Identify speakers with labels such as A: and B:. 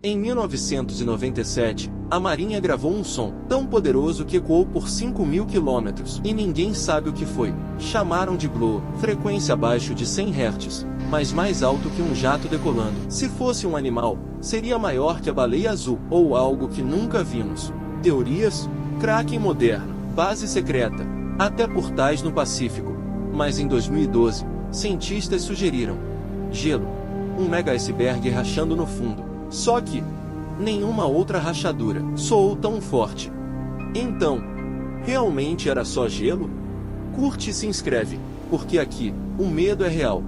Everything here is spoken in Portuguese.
A: Em 1997, a Marinha gravou um som tão poderoso que ecoou por 5.000 quilômetros e ninguém sabe o que foi. Chamaram de blow, frequência abaixo de 100 Hz, mas mais alto que um jato decolando. Se fosse um animal, seria maior que a baleia azul, ou algo que nunca vimos. Teorias? Kraken moderno, base secreta, até portais no Pacífico. Mas em 2012, cientistas sugeriram gelo, um mega iceberg rachando no fundo. Só que nenhuma outra rachadura soou tão forte. Então, realmente era só gelo? Curte e se inscreve, porque aqui o medo é real.